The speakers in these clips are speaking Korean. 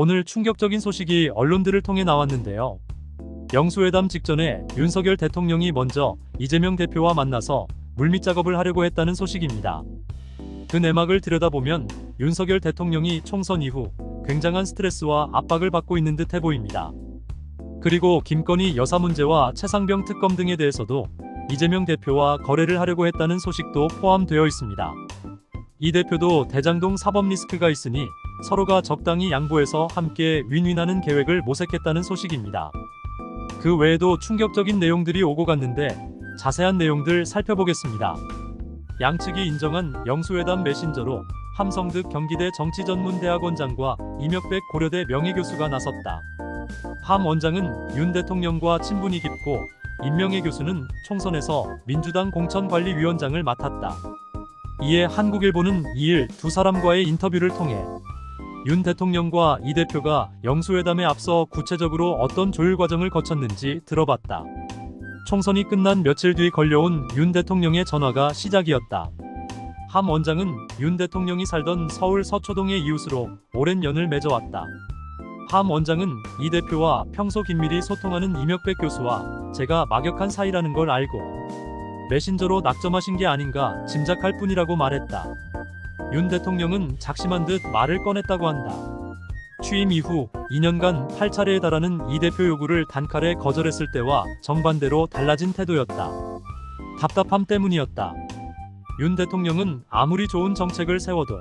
오늘 충격적인 소식이 언론들을 통해 나왔는데요. 영수회담 직전에 윤석열 대통령이 먼저 이재명 대표와 만나서 물밑 작업을 하려고 했다는 소식입니다. 그 내막을 들여다보면 윤석열 대통령이 총선 이후 굉장한 스트레스와 압박을 받고 있는 듯해 보입니다. 그리고 김건희 여사 문제와 최상병 특검 등에 대해서도 이재명 대표와 거래를 하려고 했다는 소식도 포함되어 있습니다. 이 대표도 대장동 사법 리스크가 있으니 서로가 적당히 양보해서 함께 윈윈하는 계획을 모색했다는 소식입니다. 그 외에도 충격적인 내용들이 오고 갔는데 자세한 내용들 살펴보겠습니다. 양측이 인정한 영수회담 메신저로 함성득 경기대 정치전문대학원장과 이명백 고려대 명예교수가 나섰다. 함 원장은 윤 대통령과 친분이 깊고 임명애 교수는 총선에서 민주당 공천관리위원장을 맡았다. 이에 한국일보는 2일 두 사람과의 인터뷰를 통해 윤 대통령과 이 대표가 영수회담에 앞서 구체적으로 어떤 조율 과정을 거쳤는지 들어봤다. 총선이 끝난 며칠 뒤 걸려온 윤 대통령의 전화가 시작이었다. 함 원장은 윤 대통령이 살던 서울 서초동의 이웃으로 오랜 연을 맺어왔다. 함 원장은 이 대표와 평소 긴밀히 소통하는 이명백 교수와 제가 막역한 사이라는 걸 알고 메신저로 낙점하신 게 아닌가 짐작할 뿐이라고 말했다. 윤 대통령은 작심한 듯 말을 꺼냈다고 한다. 취임 이후 2년간 8차례에 달하는 이 대표 요구를 단칼에 거절했을 때와 정반대로 달라진 태도였다. 답답함 때문이었다. 윤 대통령은 아무리 좋은 정책을 세워도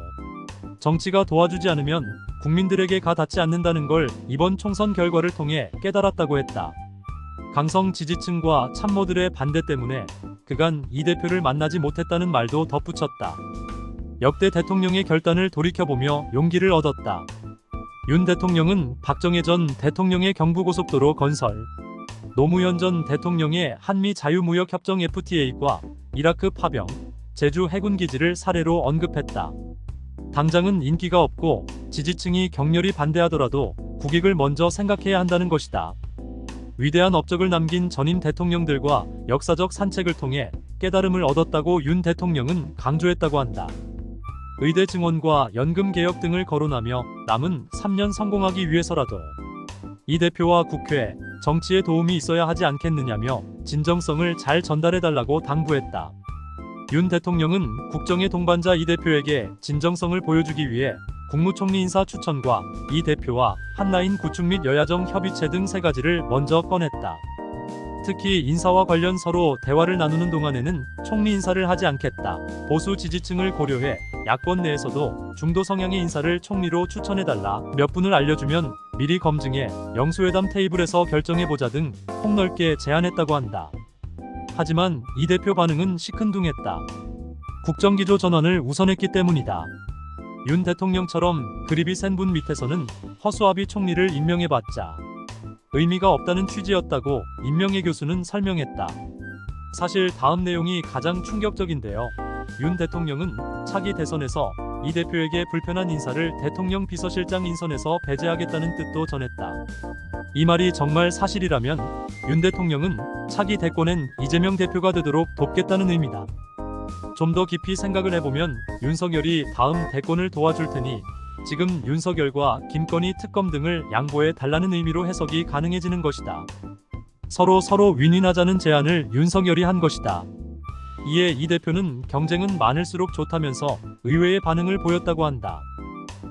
정치가 도와주지 않으면 국민들에게 가 닿지 않는다는 걸 이번 총선 결과를 통해 깨달았다고 했다. 강성 지지층과 참모들의 반대 때문에 그간 이 대표를 만나지 못했다는 말도 덧붙였다. 역대 대통령의 결단을 돌이켜보며 용기를 얻었다. 윤 대통령은 박정희 전 대통령의 경부고속도로 건설, 노무현 전 대통령의 한미 자유무역협정 FTA과 이라크 파병, 제주 해군기지를 사례로 언급했다. 당장은 인기가 없고 지지층이 격렬히 반대하더라도 국익을 먼저 생각해야 한다는 것이다. 위대한 업적을 남긴 전임 대통령들과 역사적 산책을 통해 깨달음을 얻었다고 윤 대통령은 강조했다고 한다. 의대 증원과 연금 개혁 등을 거론하며 남은 3년 성공하기 위해서라도 이 대표와 국회, 정치에 도움이 있어야 하지 않겠느냐며 진정성을 잘 전달해달라고 당부했다. 윤 대통령은 국정의 동반자 이 대표에게 진정성을 보여주기 위해 국무총리 인사 추천과 이 대표와 한라인 구축 및 여야정 협의체 등 3가지를 먼저 꺼냈다. 특히 인사와 관련 서로 대화를 나누는 동안에는 총리 인사를 하지 않겠다. 보수 지지층을 고려해 야권 내에서도 중도 성향의 인사를 총리로 추천해달라. 몇 분을 알려주면 미리 검증해 영수회담 테이블에서 결정해보자 등 폭넓게 제안했다고 한다. 하지만 이 대표 반응은 시큰둥했다. 국정기조 전환을 우선했기 때문이다. 윤 대통령처럼 그립이 센 분 밑에서는 허수아비 총리를 임명해봤자 의미가 없다는 취지였다고 임명애 교수는 설명했다. 사실 다음 내용이 가장 충격적인데요. 윤 대통령은 차기 대선에서 이 대표에게 불편한 인사를 대통령 비서실장 인선에서 배제하겠다는 뜻도 전했다. 이 말이 정말 사실이라면 윤 대통령은 차기 대권엔 이재명 대표가 되도록 돕겠다는 의미다. 좀 더 깊이 생각을 해보면 윤석열이 다음 대권을 도와줄 테니 지금 윤석열과 김건희 특검 등을 양보해 달라는 의미로 해석이 가능해지는 것이다. 서로 윈윈하자는 제안을 윤석열이 한 것이다. 이에 이 대표는 경쟁은 많을수록 좋다면서 의외의 반응을 보였다고 한다.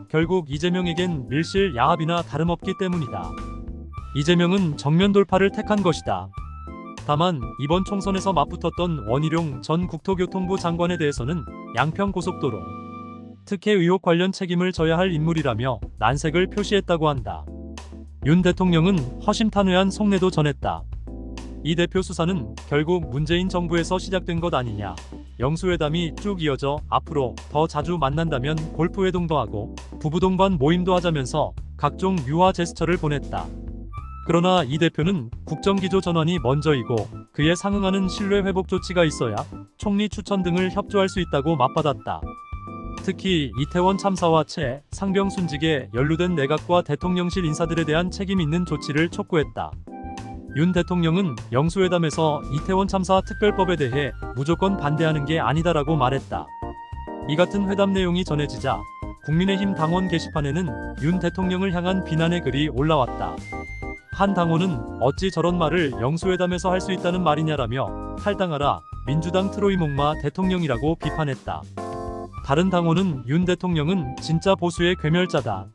결국 이재명에겐 밀실 야합이나 다름없기 때문이다. 이재명은 정면 돌파를 택한 것이다. 다만 이번 총선에서 맞붙었던 원희룡 전 국토교통부 장관에 대해서는 양평고속도로 특혜 의혹 관련 책임을 져야 할 인물이라며 난색을 표시했다고 한다. 윤 대통령은 허심탄회한 속내도 전했다. 이 대표 수사는 결국 문재인 정부에서 시작된 것 아니냐. 영수회담이 쭉 이어져 앞으로 더 자주 만난다면 골프회동도 하고 부부동반 모임도 하자면서 각종 유화 제스처를 보냈다. 그러나 이 대표는 국정기조 전환이 먼저이고 그에 상응하는 신뢰회복 조치가 있어야 총리 추천 등을 협조할 수 있다고 맞받았다. 특히 이태원 참사와 상병 순직에 연루된 내각과 대통령실 인사들에 대한 책임 있는 조치를 촉구했다. 윤 대통령은 영수회담에서 이태원 참사 특별법에 대해 무조건 반대하는 게 아니다라고 말했다. 이 같은 회담 내용이 전해지자 국민의힘 당원 게시판에는 윤 대통령을 향한 비난의 글이 올라왔다. 한 당원은 어찌 저런 말을 영수회담에서 할 수 있다는 말이냐라며 탈당하라, 민주당 트로이 목마 대통령이라고 비판했다. 다른 당원은 윤 대통령은 진짜 보수의 괴멸자다.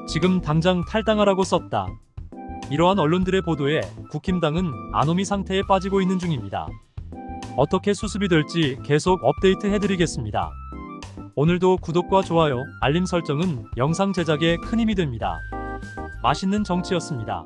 지금 당장 탈당하라고 썼다. 이러한 언론들의 보도에 국힘당은 아노미 상태에 빠지고 있는 중입니다. 어떻게 수습이 될지 계속 업데이트 해드리겠습니다. 오늘도 구독과 좋아요, 알림 설정은 영상 제작에 큰 힘이 됩니다. 맛있는 정치였습니다.